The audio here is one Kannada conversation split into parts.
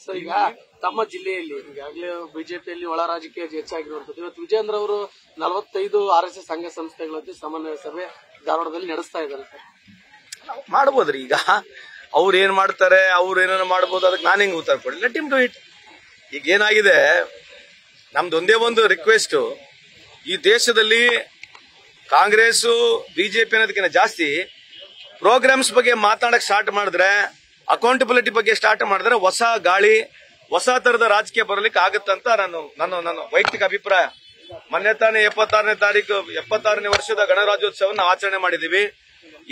ಸೊ ಈಗ ತಮ್ಮ ಜಿಲ್ಲೆಯಲ್ಲಿ ಈಗಾಗಲೇ ಬಿಜೆಪಿಯಲ್ಲಿ ಒಳ ರಾಜಕೀಯ ಹೆಚ್ಚಾಗಿರುವಂತದ್ದು. ಇವತ್ತು ವಿಜಯೇಂದ್ರ ಅವರು 45 RSS ಸಂಘ ಸಂಸ್ಥೆಗಳ ಸಮನ್ವಯ ಸಭೆ ಧಾರವಾಡದಲ್ಲಿ ನಡೆಸ್ತಾ ಇದ್ದಾರೆ ಸರ್. ಮಾಡಬಹುದ್ರಿ. ಈಗ ಅವ್ರು ಏನ್ ಮಾಡ್ತಾರೆ, ಅವ್ರು ಏನಾರ ಮಾಡಬಹುದು, ಅದಕ್ಕೆ ನಾನು ಹೆಂಗ್ ಉತ್ತರ ಕೊಡಿ? Let him do it. ಈಗ ಏನಾಗಿದೆ, ನಮ್ದು ಒಂದೇ ಒಂದು ರಿಕ್ವೆಸ್ಟ್, ಈ ದೇಶದಲ್ಲಿ ಕಾಂಗ್ರೆಸ್ ಬಿಜೆಪಿ ಅನ್ನೋದಕ್ಕಿಂತ ಜಾಸ್ತಿ ಪ್ರೋಗ್ರಾಮ್ಸ್ ಬಗ್ಗೆ ಮಾತಾಡಕ್ ಸ್ಟಾರ್ಟ್ ಮಾಡಿದ್ರೆ, ಅಕೌಂಟಬಿಲಿಟಿ ಬಗ್ಗೆ ಸ್ಟಾರ್ಟ್ ಮಾಡಿದ್ರೆ ಹೊಸ ಗಾಳಿ, ಹೊಸ ತರದ ರಾಜಕೀಯ ಬರಲಿಕ್ಕೆ ಆಗುತ್ತಂತ ನನ್ನ ವೈಯಕ್ತಿಕ ಅಭಿಪ್ರಾಯ. ಮೊನ್ನೆ ತಾನೇ 76ನೇ ವರ್ಷದ ಗಣರಾಜ್ಯೋತ್ಸವವನ್ನು ಆಚರಣೆ ಮಾಡಿದೀವಿ.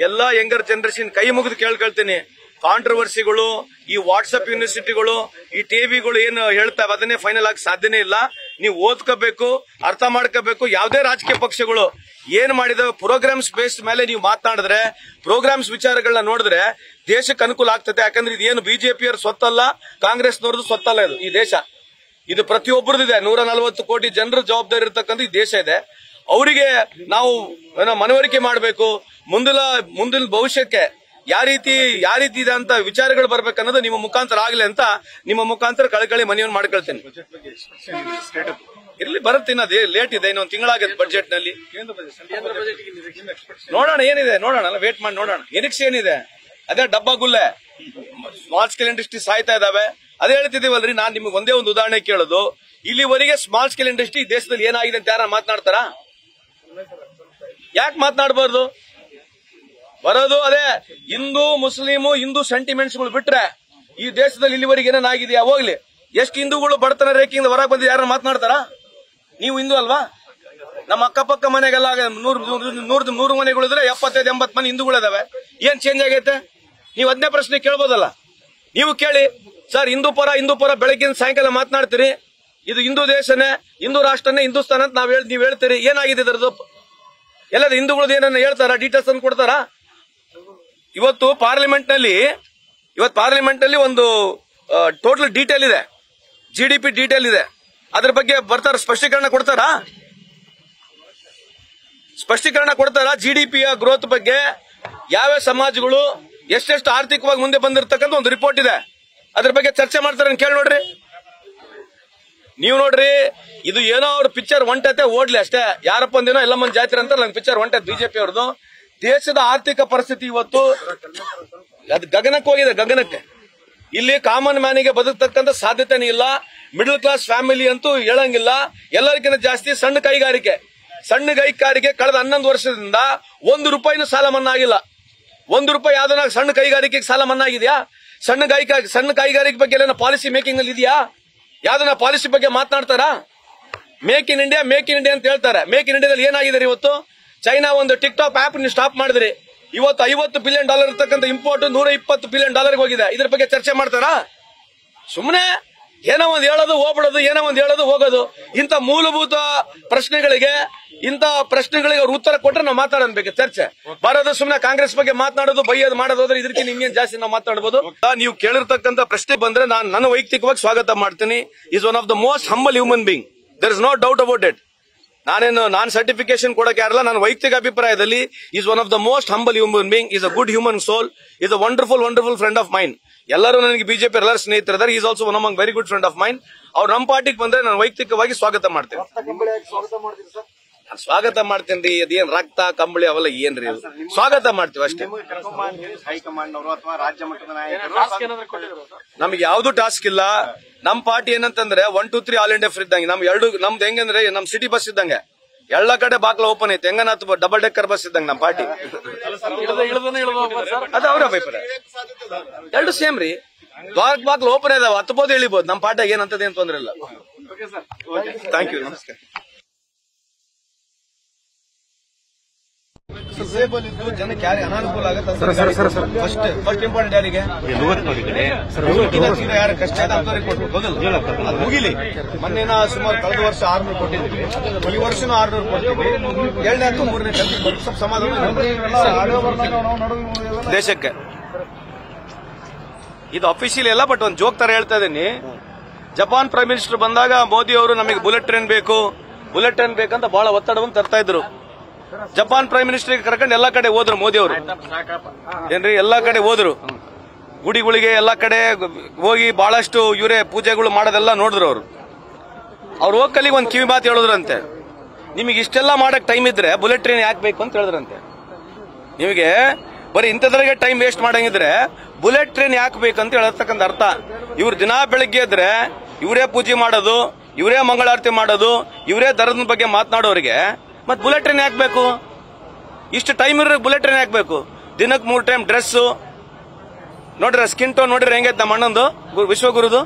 ಎಲ್ಲಾ ಯಂಗರ್ ಜನರೇಷನ್ ಕೈ ಮುಗಿದು ಕೇಳ್ಕೊಳ್ತೀನಿ, ಕಾಂಟ್ರವರ್ಸಿಗಳು, ಈ ವಾಟ್ಸ್ಆಪ್ ಯೂನಿವರ್ಸಿಟಿಗಳು, ಈ ಟಿವಿಗಳು ಏನು ಹೇಳ್ತಾವೆ ಅದನ್ನೇ ಫೈನಲ್ ಆಗಿ ಸಾಧ್ಯನೇ ಇಲ್ಲ. ನೀವು ಓದ್ಕೋಬೇಕು, ಅರ್ಥ ಮಾಡ್ಕೋಬೇಕು. ಯಾವುದೇ ರಾಜಕೀಯ ಪಕ್ಷಗಳು ಏನ್ ಮಾಡಿದಾವೆ ಪ್ರೋಗ್ರಾಮ್ಸ್ ಬೇಸ್ಡ್ ಮೇಲೆ ನೀವು ಮಾತನಾಡಿದ್ರೆ, ಪ್ರೋಗ್ರಾಮ್ಸ್ ವಿಚಾರಗಳನ್ನ ನೋಡಿದ್ರೆ ದೇಶಕ್ಕೆ ಅನುಕೂಲ ಆಗ್ತದೆ. ಯಾಕಂದ್ರೆ ಇದೇನು ಬಿಜೆಪಿಯವ್ರ ಸ್ವತ್ತಲ್ಲ, ಕಾಂಗ್ರೆಸ್ನವ್ರದ್ದು ಸ್ವತ್ತಲ್ಲ. ಇದು ಈ ದೇಶ, ಇದು ಪ್ರತಿಯೊಬ್ಬರದಿದೆ. 140 ಕೋಟಿ ಜನರ ಜವಾಬ್ದಾರಿ ಇರತಕ್ಕಂಥ ಈ ದೇಶ ಇದೆ. ಅವರಿಗೆ ನಾವು ಮನವರಿಕೆ ಮಾಡಬೇಕು. ಮುಂದಿನ ಭವಿಷ್ಯಕ್ಕೆ ಯಾವ ರೀತಿ ಇದೆ ಅಂತ ವಿಚಾರಗಳು ಬರ್ಬೇಕನ್ನೋದು ನಿಮ್ಮ ಮುಖಾಂತರ ಆಗಲಿ ಅಂತ ನಿಮ್ಮ ಮುಖಾಂತರ ಕಳಕಳಿ ಮನವಿಯನ್ನು ಮಾಡ್ಕೊಳ್ತೇನೆ. ಇರ್ಲಿ, ಬರುತ್ತೆ, ಅದೇ ಲೇಟ್ ಇದೆ, ಇನ್ನೊಂದು ತಿಂಗಳಾಗತ್ತೆ ಬಜೆಟ್ ನಲ್ಲಿ. ನೋಡೋಣ ಏನಿದೆ, ನೋಡೋಣ, ವೇಟ್ ಮಾಡಿ ನೋಡೋಣ. ನಿರೀಕ್ಷೆ ಏನಿದೆ? ಅದೇ ಡಬ್ಬಾ ಗುಲ್ಲೆ, ಸ್ಮಾಲ್ ಸ್ಕೇಲ್ ಇಂಡಸ್ಟ್ರಿ ಸಾಯ್ತಾ ಇದಾವೆ. ಅದೇ ಹೇಳ್ತಿದೀವಲ್ರಿ. ನಾನ್ ನಿಮ್ಗೆ ಒಂದೇ ಒಂದು ಉದಾಹರಣೆ ಕೇಳೋದು, ಇಲ್ಲಿವರೆಗೆ ಸ್ಮಾಲ್ ಸ್ಕೇಲ್ ಇಂಡಸ್ಟ್ರಿ ದೇಶದಲ್ಲಿ ಏನಾಗಿದೆ ಅಂತ ಯಾರ ಮಾತನಾಡ್ತಾರ? ಯಾಕೆ ಮಾತನಾಡಬಾರ್ದು? ಬರೋದು ಅದೇ ಹಿಂದೂ ಮುಸ್ಲಿಮು ಹಿಂದೂ ಸೆಂಟಿಮೆಂಟ್ಸ್ಗಳು ಬಿಟ್ರೆ ಈ ದೇಶದಲ್ಲಿ ಇಲ್ಲಿವರೆಗೆ ಏನೇನಾಗಿದೆಯಾ? ಹೋಗ್ಲಿ, ಎಷ್ಟು ಹಿಂದೂಗಳು ಬಡತನ ರೇಖೆಯಿಂದ ಹೊರಗೆ ಬಂದು ಯಾರು ಮಾತನಾಡ್ತಾರ? ನೀವು ಹಿಂದೂ ಅಲ್ವಾ? ನಮ್ಮ ಅಕ್ಕಪಕ್ಕ ಮನೆಗೆಲ್ಲ 100 ಮನೆಗಳಿದ್ರೆ 75-80 ಮನೆ ಹಿಂದೂಗಳಿದಾವೆ. ಏನ್ ಚೇಂಜ್ ಆಗೈತೆ? ನೀವು ಅದನ್ನೇ ಪ್ರಶ್ನೆ ಕೇಳ್ಬೋದಲ್ಲ. ನೀವು ಕೇಳಿ ಸರ್, ಹಿಂದೂ ಪರ ಬೆಳಗ್ಗಿನ ಸಾಯಂಕಾಲ ಮಾತನಾಡ್ತೀರಿ. ಇದು ಹಿಂದೂ ದೇಶನೇ, ಹಿಂದೂ ರಾಷ್ಟ್ರನೇ, ಹಿಂದೂಸ್ತಾನ ಅಂತ ನೀವು ಹೇಳ್ತೀರಿ. ಏನಾಗಿದೆ ಇದರದು? ಎಲ್ಲದ ಹಿಂದೂಗಳದ್ದು ಏನನ್ನ ಹೇಳ್ತಾರ? ಡೀಟೇಲ್ಸ್ ಅನ್ನು ಕೊಡ್ತಾರ? ಇವತ್ತು ಪಾರ್ಲಿಮೆಂಟ್ ನಲ್ಲಿ ಒಂದು ಟೋಟಲ್ ಡೀಟೇಲ್ ಇದೆ, GDP ಡೀಟೇಲ್ ಇದೆ. ಅದ್ರ ಬಗ್ಗೆ ಬರ್ತಾರ, ಸ್ಪಷ್ಟೀಕರಣ ಕೊಡ್ತಾರ. GDPಯ ಗ್ರೋತ್ ಬಗ್ಗೆ ಯಾವ ಸಮಾಜಗಳು ಎಷ್ಟೆಷ್ಟು ಆರ್ಥಿಕವಾಗಿ ಮುಂದೆ ಬಂದಿರತಕ್ಕಂಥ ಒಂದು ರಿಪೋರ್ಟ್ ಇದೆ. ಅದ್ರ ಬಗ್ಗೆ ಚರ್ಚೆ ಮಾಡ್ತಾರೆ, ಕೇಳಿ ನೋಡ್ರಿ. ನೀವು ನೋಡ್ರಿ, ಇದು ಏನೋ ಅವ್ರ ಪಿಕ್ಚರ್ ಹೊಂಟತೆ ಓಡ್ಲಿ ಅಷ್ಟೇ. ಯಾರಪ್ಪ ಅಂದೇನೋ ಎಲ್ಲಮ್ಮನ ಜಾತ್ರೆ ಅಂತ ನನ್ನ ಪಿಕ್ಚರ್ ಹೊಂಟತ್ ಬಿಜೆಪಿ ಅವ್ರದ್ದು. ದೇಶದ ಆರ್ಥಿಕ ಪರಿಸ್ಥಿತಿ ಇವತ್ತು ಅದು ಗಗನಕ್ಕೆ ಹೋಗಿದೆ, ಗಗನಕ್ಕೆ. ಇಲ್ಲಿ ಕಾಮನ್ ಮ್ಯಾನಿಗೆ ಬದುಕತಕ್ಕಂಥ ಸಾಧ್ಯತೆನೇ ಇಲ್ಲ. ಮಿಡಲ್ ಕ್ಲಾಸ್ ಫ್ಯಾಮಿಲಿ ಅಂತೂ ಹೇಳಂಗಿಲ್ಲ. ಎಲ್ಲರಿಗಿಂತ ಜಾಸ್ತಿ ಸಣ್ಣ ಕೈಗಾರಿಕೆ ಕಳೆದ 11 ವರ್ಷದಿಂದ 1 ರೂಪಾಯಿನೂ ಸಾಲ ಮನ್ನಾ ಆಗಿಲ್ಲ. 1 ರೂಪಾಯಿ ಯಾವ್ದನ್ನ ಸಣ್ಣ ಕೈಗಾರಿಕೆಗೆ ಸಾಲ ಮನ್ನಾ ಆಗಿದೆಯಾ? ಸಣ್ಣ ಕೈಗಾರಿಕೆ ಬಗ್ಗೆ ಎಲ್ಲ ಪಾಲಿಸಿ ಮೇಕಿಂಗ್ ಅಲ್ಲಿ ಇದೆಯಾ? ಯಾವ್ದನ್ನ ಪಾಲಿಸಿ ಬಗ್ಗೆ ಮಾತನಾಡ್ತಾರ? ಮೇಕ್ ಇನ್ ಇಂಡಿಯಾ ಅಂತ ಹೇಳ್ತಾರೆ. ಮೇಕ್ ಇನ್ ಇಂಡಿಯಾದಲ್ಲಿ ಏನಾಗಿದೆ ಇವತ್ತು? ಚೈನಾ ಒಂದು ಟಿಕ್ಟಾಕ್ ಆಪ್ ನೀವು ಸ್ಟಾಪ್ ಮಾಡಿದ್ರಿ. ಇವತ್ತು $50 ಬಿಲಿಯನ್ ಇರ್ತಕ್ಕಂಥ ಇಂಪೋರ್ಟ್ $120 ಬಿಲಿಯನ್ ಹೋಗಿದೆ. ಇದ್ರ ಬಗ್ಗೆ ಚರ್ಚೆ ಮಾಡ್ತಾರಾ? ಸುಮ್ಮನೆ ಏನೋ ಒಂದು ಹೇಳೋದು ಹೋಗ್ಬಿಡೋದು, ಏನೋ ಒಂದು ಹೇಳೋದು ಹೋಗೋದು. ಇಂಥ ಮೂಲಭೂತ ಪ್ರಶ್ನೆಗಳಿಗೆ ಅವ್ರು ಉತ್ತರ ಕೊಟ್ರೆ ನಾವು ಮಾತಾಡಬೇಕು. ಚರ್ಚೆ ಬರೋದು ಸುಮ್ಮನೆ ಕಾಂಗ್ರೆಸ್ ಬಗ್ಗೆ ಮಾತನಾಡೋದು, ಬೈಯೋದು ಮಾಡೋದು ಹೋದ್ರೆ ಇದಕ್ಕೆ ನಿಮ್ಗೇನು ಜಾಸ್ತಿ ನಾವು ಮಾತಾಡಬಹುದು. ನೀವು ಕೇಳಿರ್ತಕ್ಕಂಥ ಪ್ರಶ್ನೆ ಬಂದ್ರೆ ನಾನು ನನ್ನ ವೈಯಕ್ತಿಕವಾಗಿ ಸ್ವಾಗತ ಮಾಡ್ತೀನಿ. Is one of the most humble human being, there is no doubt about it. ನಾನು ಸರ್ಟಿಫಿಕೇಶನ್ ಕೊಡಕ್ಕೆ ಯಾರಲ್ಲ, ನನ್ನ ವೈಯಕ್ತಿಕ ಅಭಿಪ್ರಾಯದಲ್ಲಿ is one of the most humble human being, is a good human soul, is a wonderful friend of mine. ಎಲ್ಲರೂ ನನಗೆ ಬಿಜೆಪಿ ಎಲ್ಲರೂ ಸ್ನೇಹಿತರಿದ್ದಾರೆ. Is also one among very good friend of mine. ಅವ್ರು ನಮ್ಮ ಪಾರ್ಟಿಗೆ ಬಂದ್ರೆ ನಾನು ವೈಯಕ್ತಿಕವಾಗಿ ಸ್ವಾಗತ ಮಾಡ್ತೇನೆ. ಸ್ವಾಗತ ಮಾಡ್ತೇನ್ರಿ. ಅದೇನ್ ರಕ್ತ ಕಂಬಳಿ ಅವೆಲ್ಲ ಏನ್ರಿ, ಸ್ವಾಗತ ಮಾಡ್ತೀವಿ ಅಷ್ಟೇ. ನಮ್ಗೆ ಯಾವ್ದು ಟಾಸ್ಕ್ ಇಲ್ಲ. ನಮ್ ಪಾರ್ಟಿ ಏನಂತಂದ್ರೆ 1, 2, 3 ಆಲ್ ಇಂಡಿಯಾ ಫ್ರೀ ಇದ್ದಂಗೆ. ನಮ್ದು ಹೆಂಗಂದ್ರೆ ನಮ್ ಸಿಟಿ ಬಸ್ ಇದ್ದಂಗೆ, ಎಲ್ಲ ಕಡೆ ಬಾಕ್ಲ ಓಪನ್ ಐತೆ. ಹೆಂಗನಾಥ ಡಬಲ್ ಡೆಕ್ಕರ್ ಬಸ್ ಇದ್ದಂಗೆ ನಮ್ ಪಾರ್ಟಿ. ಅದು ಅವ್ರ ಅಭಿಪ್ರಾಯ. ಎರಡು ಸೇಮ್ ರೀ. ದ್ವಾರಕ್ ಬಾಕ್ಲ ಓಪನ್ ಇದಾವ, ಹತ್ಬೋದು ಇಳಿಬಹುದು. ನಮ್ ಪಾರ್ಟಿಗೆ ಏನಂತದ ಏನ್ ತೊಂದ್ರೆ ಇಲ್ಲ. ಥ್ಯಾಂಕ್ ಯು, ನಮಸ್ಕಾರ. ಡಿಸೇಬಲ್ ಇದ್ದು ಜನಕ್ಕೆ ಯಾರಿಗೆ ಅನಾನುಕೂಲ ಆಗುತ್ತೆ ಫಸ್ಟ್ ಇಂಪಾರ್ಟೆಂಟ್ ಯಾರಿಗೆ ಯಾರು ಕಷ್ಟ ಅಂತವ್ರಿಗೆ ಕೊಡ್ಬೇಕು. ಅದು ಮುಗಿಲಿ. ಮೊನ್ನೆನ ಸುಮಾರು ಕಳೆದ ವರ್ಷ 600 ಕೊಟ್ಟಿದ್ವಿ, ಈ ವರ್ಷನೂ 600 ಕೊಟ್ಟಿದ್ವಿ. 2ನೇ ಅಥವಾ 3ನೇ ಕಂತಿಗೆ ಸ್ವಲ್ಪ ಸಮಾಧಾನ ದೇಶಕ್ಕೆ. ಇದು ಅಫಿಷಿಯಲ್ ಎಲ್ಲ, ಬಟ್ ಒಂದು ಜೋಕ್ ತರ ಹೇಳ್ತಾ ಇದೀನಿ. ಜಪಾನ್ ಪ್ರೈಮ್ ಮಿನಿಸ್ಟರ್ ಬಂದಾಗ ಮೋದಿ ಅವರು ನಮಗೆ ಬುಲೆಟ್ ಟ್ರೈನ್ ಬೇಕಂತ ಬಹಳ ಒತ್ತಡವನ್ನು ತರ್ತಾ ಇದ್ರು. ಜಪಾನ್ ಪ್ರೈಮ್ ಮಿನಿಸ್ಟರ್ ಕರ್ಕೊಂಡು ಎಲ್ಲಾ ಕಡೆ ಹೋದ್ರು ಮೋದಿ ಅವರು. ಏನ್ರಿ, ಎಲ್ಲಾ ಕಡೆ ಹೋದ್ರು. ಗುಡಿಗಳಿಗೆ ಎಲ್ಲ ಕಡೆ ಹೋಗಿ ಬಹಳಷ್ಟು ಇವರೇ ಪೂಜೆಗಳು ಮಾಡೋದೆಲ್ಲ ನೋಡಿದ್ರು ಅವ್ರು ಹೋಗಲಿಗೆ ಒಂದು ಕಿವಿ ಮಾತು ಹೇಳಿದ್ರಂತೆ, ನಿಮಗೆ ಇಷ್ಟೆಲ್ಲ ಮಾಡಕ್ ಟೈಮ್ ಇದ್ರೆ ಬುಲೆಟ್ ಟ್ರೈನ್ ಯಾಕೆ ಬೇಕು ಅಂತ ಹೇಳಿದ್ರಂತೆ. ನಿಮಗೆ ಬರೀ ಇಂಥದ್ರಾಗೆ ಟೈಮ್ ವೇಸ್ಟ್ ಮಾಡಂಗಿದ್ರೆ ಬುಲೆಟ್ ಟ್ರೈನ್ ಯಾಕೆ ಬೇಕಂತ ಹೇಳತಕ್ಕಂಥ ಅರ್ಥ. ಇವ್ರು ದಿನಾ ಬೆಳಿಗ್ಗೆ ಇದ್ರೆ ಇವರೇ ಪೂಜೆ ಮಾಡೋದು, ಇವರೇ ಮಂಗಳಾರತಿ ಮಾಡೋದು, ಇವರೇ ದರದ ಬಗ್ಗೆ ಮಾತನಾಡೋರಿಗೆ ಮತ್ತೆ ಬುಲೆಟ್ ಟ್ರೈನ್ ಯಾಕೆ ಬೇಕು? ಇಷ್ಟು ಟೈಮ್ ಇರೋ ಬುಲೆಟ್ ಟ್ರೈನ್ ಯಾಕೆ ಬೇಕು? ದಿನಕ್ಕೆ 3 ಟೈಮ್ ಡ್ರೆಸ್ಸು ನೋಡ್ರಿ, ಸ್ಕಿನ್ ಟೋನ್ ನೋಡ್ರಿ ಹೆಂಗೈತೆ ನಮ್ಮ ಅಣ್ಣಂದು ವಿಶ್ವಗುರುದು.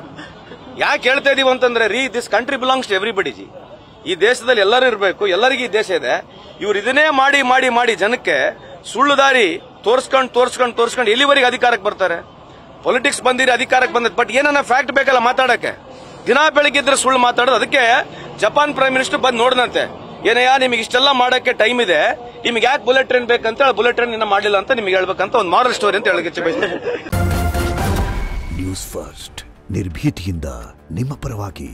ಯಾಕೆ ಹೇಳ್ತಾ ಇದೀವಿ ಅಂತಂದ್ರೆ ರೀ, this country belongs to everybody ಜಿ. ಈ ದೇಶದಲ್ಲಿ ಎಲ್ಲರೂ ಇರಬೇಕು, ಎಲ್ಲರಿಗೂ ಈ ದೇಶ ಇದೆ. ಇವ್ರು ಇದನ್ನೇ ಮಾಡಿ ಮಾಡಿ ಮಾಡಿ ಜನಕ್ಕೆ ಸುಳ್ಳು ದಾರಿ ತೋರ್ಸ್ಕೊಂಡು ಎಲ್ಲಿವರೆಗೆ ಅಧಿಕಾರಕ್ಕೆ ಬರ್ತಾರೆ? ಪೊಲಿಟಿಕ್ಸ್ ಬಂದಿರಿ, ಅಧಿಕಾರಕ್ಕೆ ಬಂದದ್ದು, ಬಟ್ ಏನನ್ನ ಫ್ಯಾಕ್ಟ್ ಬೇಕಲ್ಲ ಮಾತಾಡಕ್ಕೆ. ದಿನಾ ಬೆಳಿಗ್ಗೆ ಇದ್ರೆ ಸುಳ್ಳು ಮಾತಾಡೋದು. ಅದಕ್ಕೆ ಜಪಾನ್ ಪ್ರೈಮ್ ಮಿನಿಸ್ಟರ್ ಬಂದು ನೋಡಿದಂತೆ, ಏನಯ್ಯ ನಿಮಗೆ ಇಷ್ಟೆಲ್ಲ ಮಾಡಕ್ಕೆ ಟೈಮ್ ಇದೆ, ನಿಮ್ಗೆ ಯಾಕೆ ಬುಲೆಟ್ ಟ್ರೈನ್ ಬೇಕಂತ ಹೇಳಿ ಬುಲೆಟ್ ಟ್ರೈನ್ ಇನ್ನ ಮಾಡಲಿಲ್ಲ ಅಂತ ನಿಮ್ಗೆ ಹೇಳ್ಬೇಕಂತ ಒಂದು ಮಾರಲ್ ಸ್ಟೋರಿ ಅಂತ ಹೇಳಕ್ಕೆ ಬಯಸ್ತೀನಿ. ನ್ಯೂಸ್ ಫಸ್ಟ್ ನಿರ್ಭೀತಿಯಿಂದ ನಿಮ್ಮ ಪರವಾಗಿ.